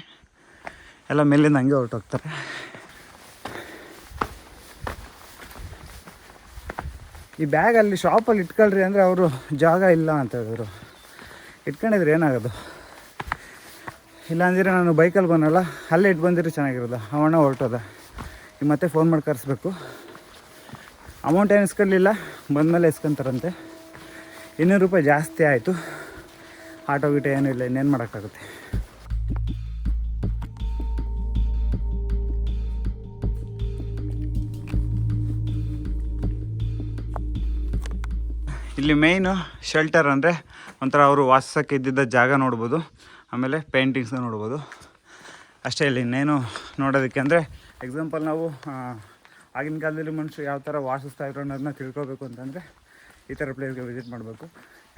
ಎಲ್ಲ ಮೇಲಿಂದ ಹಂಗೆ ಹೊರಟೋಗ್ತಾರೆ. ಈ ಬ್ಯಾಗ್ ಅಲ್ಲಿ ಶಾಪಲ್ಲಿ ಇಟ್ಕೊಳ್ರಿ ಅಂದರೆ ಅವರು ಜಾಗ ಇಲ್ಲ ಅಂತ ಹೇಳಿದ್ರು. ಇಟ್ಕೊಂಡಿದ್ರೆ ಏನಾಗೋದು, ಇಲ್ಲಾಂದರೆ ನಾನು ಬೈಕಲ್ಲಿ ಬಂದಲ್ಲ, ಅಲ್ಲೇ ಇಟ್ಟು ಬಂದಿದ್ರೆ ಚೆನ್ನಾಗಿರೋದು. ಅವಣ್ಣ ಹೊರಟೋದ. ಈಗ ಮತ್ತೆ ಫೋನ್ ಮಾಡಿ ಕರೆಸ್ಬೇಕು. ಅಮೌಂಟ್ ಏನು ಇಸ್ಕೊಳ್ಳಿಲ್ಲ, ಬಂದಮೇಲೆ ಇಸ್ಕೊಂತಾರಂತೆ. 200 ರೂಪಾಯಿ ಜಾಸ್ತಿ ಆಯಿತು. ಆಟೋ ಗೀಟೋ ಏನೂ ಇಲ್ಲ, ಇನ್ನೇನು ಮಾಡೋಕ್ಕಾಗುತ್ತೆ. ಇಲ್ಲಿ ಮೇಯ್ನು ಶೆಲ್ಟರ್ ಅಂದರೆ ಒಂಥರ ಅವರು ವಾಸಕ್ಕೆ ಇದ್ದಿದ್ದ ಜಾಗ ನೋಡ್ಬೋದು, ಆಮೇಲೆ ಪೇಂಟಿಂಗ್ಸ್ನ ನೋಡ್ಬೋದು ಅಷ್ಟೇ. ಇಲ್ಲಿ ಇನ್ನೇನು ನೋಡೋದಕ್ಕೆ ಅಂದರೆ ಎಕ್ಸಾಂಪಲ್ ನಾವು ಆಗಿನ ಕಾಲದಲ್ಲಿ ಮನುಷ್ಯರು ಯಾವ ಥರ ವಾಸಿಸ್ತಾಯಿದ್ರು ಅನ್ನೋದನ್ನ ತಿಳ್ಕೊಬೇಕು ಅಂತಂದರೆ ಈ ಥರ ಪ್ಲೇಸ್ಗೆ ವಿಸಿಟ್ ಮಾಡಬೇಕು.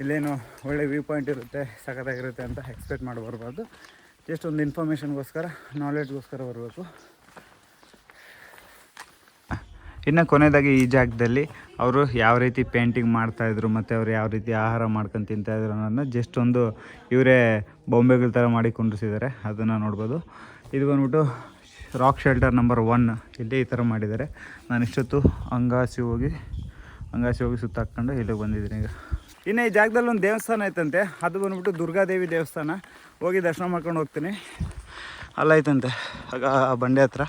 ಇಲ್ಲೇನು ಒಳ್ಳೆ ವ್ಯೂ ಪಾಯಿಂಟ್ ಇರುತ್ತೆ, ಸಖತ್ತಾಗಿರುತ್ತೆ ಅಂತ ಎಕ್ಸ್ಪೆಕ್ಟ್ ಮಾಡಿ ಬರಬಾರ್ದು. ಜಸ್ಟ್ ಒಂದು ಇನ್ಫಾರ್ಮೇಷನ್ಗೋಸ್ಕರ, ನಾಲೆಡ್ಜ್ಗೋಸ್ಕರ ಬರಬೇಕು. ಇನ್ನು ಕೊನೆಯದಾಗಿ ಈ ಜಾಗದಲ್ಲಿ ಅವರು ಯಾವ ರೀತಿ ಪೇಂಟಿಂಗ್ ಮಾಡ್ತಾಯಿದ್ರು ಮತ್ತು ಅವ್ರು ಯಾವ ರೀತಿ ಆಹಾರ ಮಾಡ್ಕೊಂಡು ತಿಂತಾಯಿದ್ರು ಅನ್ನೋದನ್ನ ಜಸ್ಟ್ ಒಂದು ಇವರೇ ಬೊಂಬೆಗಳ ಥರ ಮಾಡಿ ಕುಂಡ್ರಿಸಿದ್ದಾರೆ, ಅದನ್ನು ನೋಡ್ಬೋದು. ಇದು ಬಂದ್ಬಿಟ್ಟು ರಾಕ್ ಶೆಲ್ಟರ್ ನಂಬರ್ 1. ಇಲ್ಲಿ ಈ ಥರ ಮಾಡಿದ್ದಾರೆ. ನಾನು ಇಷ್ಟೊತ್ತು ಅಂಗಾಸಿ ಹೋಗಿ ಸುತ್ತ ಹಾಕ್ಕೊಂಡು ಇಲ್ಲಿಗೆ ಬಂದಿದ್ದೀನಿ. ಈಗ ಇನ್ನು ಈ ಜಾಗದಲ್ಲಿ ಒಂದು ದೇವಸ್ಥಾನ ಐತಂತೆ, ಅದು ಬಂದ್ಬಿಟ್ಟು ದುರ್ಗಾದೇವಿ ದೇವಸ್ಥಾನ. ಹೋಗಿ ದರ್ಶನ ಮಾಡ್ಕೊಂಡು ಹೋಗ್ತೀನಿ. ಅಲ್ಲೈತಂತೆ ಆಗ ಆ ಬಂಡೆ ಹತ್ರ.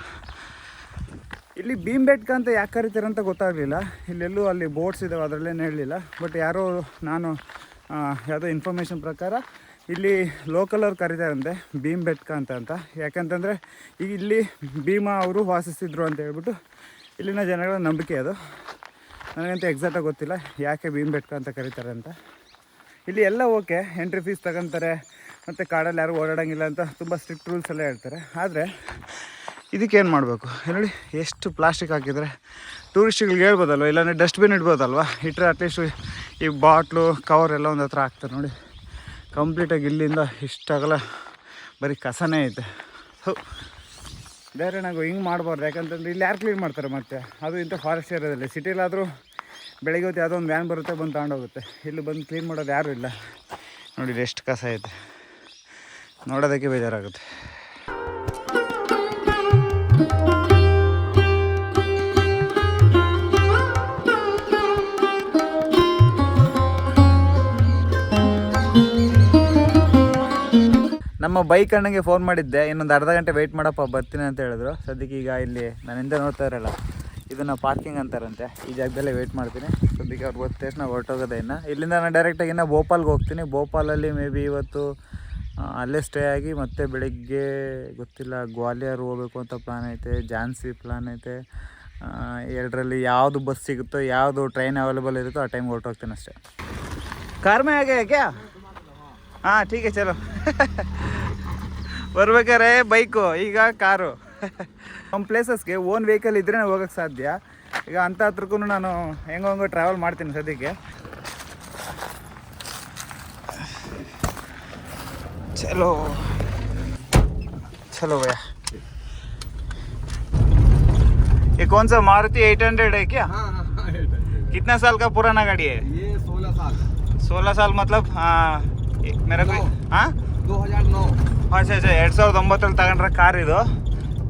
ಇಲ್ಲಿ ಭೀಮ್ಬೆಟ್ಕ ಅಂತ ಯಾಕೆ ಕರೀತಾರೆ ಅಂತ ಗೊತ್ತಾಗಲಿಲ್ಲ. ಇಲ್ಲೆಲ್ಲೂ ಅಲ್ಲಿ ಬೋಟ್ಸ್ ಇದ್ದಾವೆ, ಅದರಲ್ಲೇನು ಹೇಳಲಿಲ್ಲ. ಬಟ್ ಯಾರೋ ನಾನು ಯಾವುದೋ ಇನ್ಫಾರ್ಮೇಷನ್ ಪ್ರಕಾರ ಇಲ್ಲಿ ಲೋಕಲವ್ರು ಕರೀತಾರಂತೆ ಭೀಮ್ಬೆಟ್ಕ ಅಂತ. ಯಾಕಂತಂದರೆ ಈಗ ಇಲ್ಲಿ ಭೀಮಾ ಅವರು ವಾಸಿಸ್ತಿದ್ರು ಅಂತ ಹೇಳ್ಬಿಟ್ಟು ಇಲ್ಲಿನ ಜನಗಳ ನಂಬಿಕೆ ಅದು. ನನಗಂತೂ ಎಕ್ಸಾಕ್ಟಾಗಿ ಗೊತ್ತಿಲ್ಲ ಯಾಕೆ ಭೀಮ್ಬೆಟ್ಕ ಅಂತ ಕರೀತಾರೆ ಅಂತ. ಇಲ್ಲಿ ಎಲ್ಲ ಓಕೆ, ಎಂಟ್ರಿ ಫೀಸ್ ತಗೊತಾರೆ ಮತ್ತು ಕಾಡಲ್ಲಿ ಯಾರು ಓಡಾಡೋಂಗಿಲ್ಲ ಅಂತ ತುಂಬ ಸ್ಟ್ರಿಕ್ಟ್ ರೂಲ್ಸ್ ಎಲ್ಲ ಹೇಳ್ತಾರೆ. ಆದರೆ ಇದಕ್ಕೇನು ಮಾಡಬೇಕು ನೋಡಿ, ಎಷ್ಟು ಪ್ಲಾಸ್ಟಿಕ್ ಹಾಕಿದರೆ ಟೂರಿಸ್ಟ್ಗಳಿಗೆ ಹೇಳ್ಬೋದಲ್ವ, ಇಲ್ಲಾಂದರೆ ಡಸ್ಟ್ಬಿನ್ ಇಡ್ಬೋದಲ್ವ. ಇಟ್ಟರೆ ಅಟ್ಲೀಸ್ಟ್ ಈ ಬಾಟ್ಲು ಕವರ್ ಎಲ್ಲ ಒಂದು ಹತ್ರ ಹಾಕ್ತಾರೆ ನೋಡಿ. ಕಂಪ್ಲೀಟಾಗಿ ಇಲ್ಲಿಂದ ಇಷ್ಟಾಗಲ್ಲ ಬರೀ ಕಸನೇ ಐತೆ. ಬೇರೆ ನಾವು ಹಿಂಗೆ ಮಾಡಬಾರ್ದು. ಯಾಕಂತಂದ್ರೆ ಇಲ್ಲಿ ಯಾರು ಕ್ಲೀನ್ ಮಾಡ್ತಾರೆ ಮತ್ತೆ, ಅದು ಇಂಥ ಫಾರೆಸ್ಟ್ ಏರಿಯಾದಲ್ಲಿ. ಸಿಟಿಲಾದರೂ ಬೆಳಗ್ಗೆ ಹೊತ್ತು ಯಾವುದೋ ಒಂದು ವ್ಯಾನ್ ಬರುತ್ತೆ, ಬಂದು ತಗೊಂಡೋಗುತ್ತೆ. ಇಲ್ಲಿ ಬಂದು ಕ್ಲೀನ್ ಮಾಡೋದು ಯಾರೂ ಇಲ್ಲ ನೋಡಿ. ಎಷ್ಟು ಕಸ ಐತೆ ನೋಡೋದಕ್ಕೆ ಬೇಜಾರಾಗುತ್ತೆ. ನಮ್ಮ ಬೈಕ್ ಅಣ್ಣಗೆ ಫೋನ್ ಮಾಡಿದ್ದೆ, ಇನ್ನೊಂದು ಅರ್ಧ ಗಂಟೆ ವೆಯ್ಟ್ ಮಾಡಪ್ಪ ಬರ್ತೀನಿ ಅಂತ ಹೇಳಿದ್ರು. ಸದ್ಯಕ್ಕೆ ಈಗ ಇಲ್ಲಿ ನಾನು ಹಿಂದೆ ನೋಡ್ತಾ ಇರಲ್ಲ, ಇದನ್ನು ಪಾರ್ಕಿಂಗ್ ಅಂತಾರಂತೆ. ಈ ಜಾಗದಲ್ಲೇ ವೆಯ್ಟ್ ಮಾಡ್ತೀನಿ. ಸದ್ಯಕ್ಕೆ ಅವ್ರು ಗೊತ್ತ ತಕ್ಷಣ ಹೊರಟೋಗೋದೆ. ಇನ್ನು ಇಲ್ಲಿಂದ ನಾನು ಡೈರೆಕ್ಟಾಗಿ ಇನ್ನು ಭೋಪಾಲ್ಗೆ ಹೋಗ್ತೀನಿ. ಭೋಪಾಲಲ್ಲಿ ಮೇ ಬಿ ಇವತ್ತು ಅಲ್ಲೇ ಸ್ಟೇ ಆಗಿ ಮತ್ತೆ ಬೆಳಿಗ್ಗೆ ಗೊತ್ತಿಲ್ಲ ಗ್ವಾಲಿಯರ್ ಹೋಗ್ಬೇಕು ಅಂತ ಪ್ಲ್ಯಾನ್ ಐತೆ, ಝಾನ್ಸಿ ಪ್ಲ್ಯಾನ್ ಐತೆ. ಎರಡರಲ್ಲಿ ಯಾವುದು ಬಸ್ ಸಿಗುತ್ತೋ, ಯಾವುದು ಟ್ರೈನ್ ಅವೈಲೇಬಲ್ ಇರುತ್ತೋ ಆ ಟೈಮ್ಗೆ ಹೊರಟೋಗ್ತೀನಿ ಅಷ್ಟೇ. ಕಾರ್ ಮೇ ಆಗೆ ಕ್ಯಾ? ಹಾಂ ಠೀಕ್ ಹೈ ಚಲೋ. ಬರ್ಬೇಕಾರೆ ಬೈಕು, ಈಗ ಕಾರು. ನಮ್ಮ ಪ್ಲೇಸಸ್ಗೆ ಓನ್ ವೆಹಿಕಲ್ ಇದ್ದರೆ ಹೋಗೋಕ್ಕೆ ಸಾಧ್ಯ. ಈಗ ಅಂಥ ಹತ್ರಕ್ಕೂ ನಾನು ಹೆಂಗೋ ಟ್ರಾವೆಲ್ ಮಾಡ್ತೀನಿ ಸದ್ಯಕ್ಕೆ. ಚಲೋ ಚಲೋ ಭಯ್ಯ. ये कौन सा मारुति 800 है क्या? हाँ, 800. कितना साल का पुराना गाड़ी है ये? 16 साल. 16 साल मतलब मेरा कोई 2009. अच्छा 2009 ತಗೊಂಡ್ರೆ ಕಾರ್ ಇದು.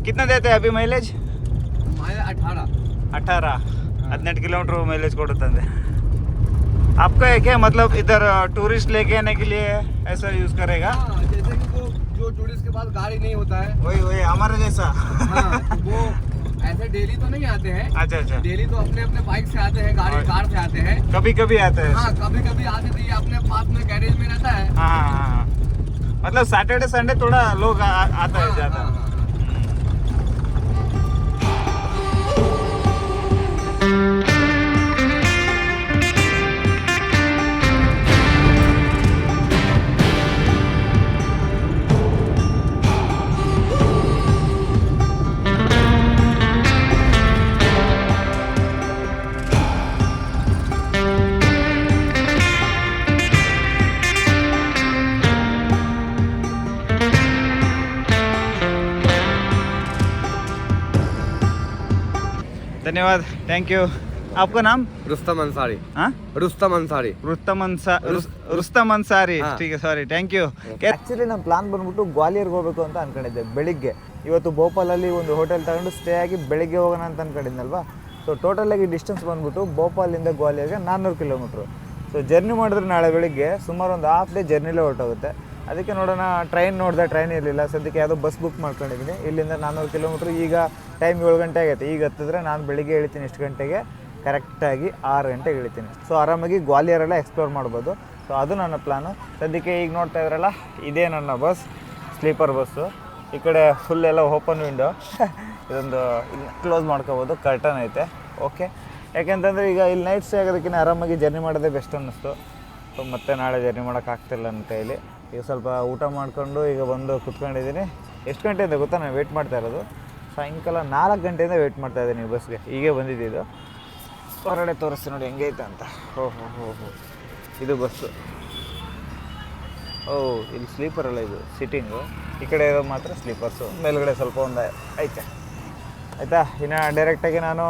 कितना देते हैं अभी माइलेज? 18 kilometre mileage ಕೊಡುತ್ತಂತೆ. आपका है क्या, मतलब इधर टूरिस्ट लेके आने के लिए ऐसा यूज करेगा? जैसे कि जो टूरिस्ट के पास गाड़ी नहीं होता है, वही हमारे जैसा. वो ऐसे डेली तो नहीं आते हैं. अच्छा डेली तो अपने बाइक से आते हैं, कार से आते हैं. कभी आते हैं. हाँ, कभी आते थे. अपने पास में गैरेज में रहता है. हाँ, मतलब सैटरडे संडे थोड़ा लोग आता है ज़्यादा. धन्यवाद, थैंक यू. आपका नाम? रुस्तम अंसारी. हाँ, रुस्तम अंसारी. रुस्तम अंसारी. ठीक है, ಸಾರಿ, ಥ್ಯಾಂಕ್ ಯು. ಆ್ಯಕ್ಚುಲಿ ನಮ್ಮ ಪ್ಲಾನ್ ಬಂದ್ಬಿಟ್ಟು ಗ್ವಾಲಿಯರ್ಗೆ ಹೋಗಬೇಕು ಅಂತ ಅಂದ್ಕೊಂಡಿದ್ದೆ ಬೆಳಿಗ್ಗೆ. ಇವತ್ತು ಭೋಪಾಲಲ್ಲಿ ಒಂದು ಹೋಟೆಲ್ ತಗೊಂಡು ಸ್ಟೇ ಆಗಿ ಬೆಳಿಗ್ಗೆ ಹೋಗೋಣ ಅಂತ ಅಂದ್ಕೊಂಡಿದ್ನಲ್ವಾ. ಸೊ ಟೋಟಲಾಗಿ ಡಿಸ್ಟೆನ್ಸ್ ಬಂದ್ಬಿಟ್ಟು ಭೋಪಾಲಿಂದ ಗ್ವಾಲಿಯರ್ಗೆ 400 ಕಿಲೋಮೀಟ್ರು. ಸೊ ಜರ್ನಿ ಮಾಡಿದ್ರೆ ನಾಳೆ ಬೆಳಿಗ್ಗೆ ಸುಮಾರು ಒಂದು ಹಾಫ್ ಡೇ ಜರ್ನಿಲೇ ಹೊರಟೋಗುತ್ತೆ. ಅದಕ್ಕೆ ನೋಡೋಣ, ಟ್ರೈನ್ ನೋಡಿದೆ, ಟ್ರೈನ್ ಇರಲಿಲ್ಲ. ಸದ್ಯಕ್ಕೆ ಯಾವುದೋ ಬಸ್ ಬುಕ್ ಮಾಡ್ಕೊಂಡಿದ್ದೀನಿ. ಇಲ್ಲಿಂದ 400 ಕಿಲೋಮೀಟ್ರ್. ಈಗ ಟೈಮ್ 7 ಗಂಟೆ ಆಗೈತೆ. ಈಗ ಹತ್ತಿದ್ರೆ ನಾನು ಬೆಳಿಗ್ಗೆ ಇಳಿತೀನಿ ಎಷ್ಟು ಗಂಟೆಗೆ? ಕರೆಕ್ಟಾಗಿ 6 ಗಂಟೆಗೆ ಇಳಿತೀನಿ. ಸೊ ಆರಾಮಾಗಿ ಗ್ವಾಲಿಯರೆಲ್ಲ ಎಕ್ಸ್ಪ್ಲೋರ್ ಮಾಡ್ಬೋದು. ಸೊ ಅದು ನನ್ನ ಪ್ಲಾನು. ಸದ್ಯಕ್ಕೆ ಈಗ ನೋಡ್ತಾ ಇದ್ರಲ್ಲ, ಇದೇ ನನ್ನ ಬಸ್, ಸ್ಲೀಪರ್ ಬಸ್ಸು. ಈ ಕಡೆ ಫುಲ್ ಎಲ್ಲ ಓಪನ್ ವಿಂಡೋ. ಇದೊಂದು ಕ್ಲೋಸ್ ಮಾಡ್ಕೋಬೋದು, ಕರ್ಟನ್ ಐತೆ. ಓಕೆ, ಯಾಕೆಂತಂದರೆ ಈಗ ಇಲ್ಲಿ ನೈಟ್ ಸ್ಟೇ ಆಗೋದಕ್ಕಿಂತ ಆರಾಮಾಗಿ ಜರ್ನಿ ಮಾಡೋದೇ ಬೆಸ್ಟ್ ಅನ್ನಿಸ್ತು. ಸೊ ಮತ್ತೆ ನಾಳೆ ಜರ್ನಿ ಮಾಡೋಕ್ಕಾಗ್ತಿಲ್ಲ ನನ್ನ ಕೈಲಿ. ಈಗ ಸ್ವಲ್ಪ ಊಟ ಮಾಡಿಕೊಂಡು ಈಗ ಬಂದು ಕುತ್ಕೊಂಡಿದ್ದೀನಿ. ಎಷ್ಟು ಗಂಟೆಯಿಂದ ಗೊತ್ತಾ ನಾನು ವೆಯ್ಟ್ ಮಾಡ್ತಾ ಇರೋದು? ಸಾಯಂಕಾಲ 4 ಗಂಟೆಯಿಂದ ವೆಯ್ಟ್ ಮಾಡ್ತಾಯಿದ್ದೀನಿ ಈ ಬಸ್ಗೆ. ಹೀಗೆ ಬಂದಿದ್ದು. ಹೊರಗಡೆ ತೋರಿಸ್ತೀನಿ ನೋಡಿ ಹೆಂಗೈತೆ ಅಂತ. ಹೋ ಇದು ಬಸ್ಸು. ಇಲ್ಲಿ ಸ್ಲೀಪರ್ ಅಲ್ಲ, ಇದು ಸಿಟ್ಟಿಂಗು. ಈ ಕಡೆ ಇರೋದು ಮಾತ್ರ ಸ್ಲೀಪರ್ಸು. ಮೇಲ್ಗಡೆ ಸ್ವಲ್ಪ ಒಂದು ಐತೆ. ಆಯಿತಾ. ಇನ್ನು ಡೈರೆಕ್ಟಾಗಿ ನಾನು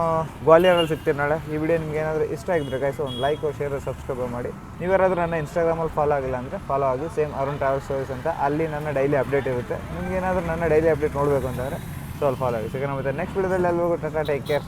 ಗ್ವಾಲಿಯರಲ್ಲಿ ಸಿಗ್ತೀನಿ ನಾಳೆ. ಈ ವಿಡಿಯೋ ನಿಮ್ಗೆ ಏನಾದರೂ ಇಷ್ಟ ಆಗಿದ್ರೆ ಗೈಸ್ ಒಂದು ಲೈಕ್ ಶೇರ್ ಸಬ್ಸ್ಕ್ರೈಬ್ ಮಾಡಿ. ನೀವ್ಯಾರಾದ್ರೂ ನನ್ನ ಇನ್ಸ್ಟಾಗ್ರಾಮಲ್ಲಿ ಫಾಲೋ ಆಗಿಲ್ಲ ಅಂದರೆ ಫಾಲೋ ಆಗಿ, ಸೇಮ್ ಅರುಣ್ ಟ್ರಾವೆಲ್ ಸ್ಟೋರೀಸ್ ಅಂತ. ಅಲ್ಲಿ ನನ್ನ ಡೈಲಿ ಅಪ್ಡೇಟ್ ಇರುತ್ತೆ. ನಿಮ್ಗೆ ಏನಾದರೂ ನನ್ನ ಡೈಲಿ ಅಪ್ಡೇಟ್ ನೋಡಬೇಕು ಅಂತಂದರೆ ಸೊ ಅಲ್ಲಿ ಫಾಲೋ ಆಗಿ. ಸಿಗೋಣ ಮತ್ತೆ ನೆಕ್ಸ್ಟ್ ವಿಡಿಯೋದಲ್ಲಿ ಎಲ್ಲರಿಗೂ ಟಾಟಾ, ಟೇಕ್ ಕೇರ್.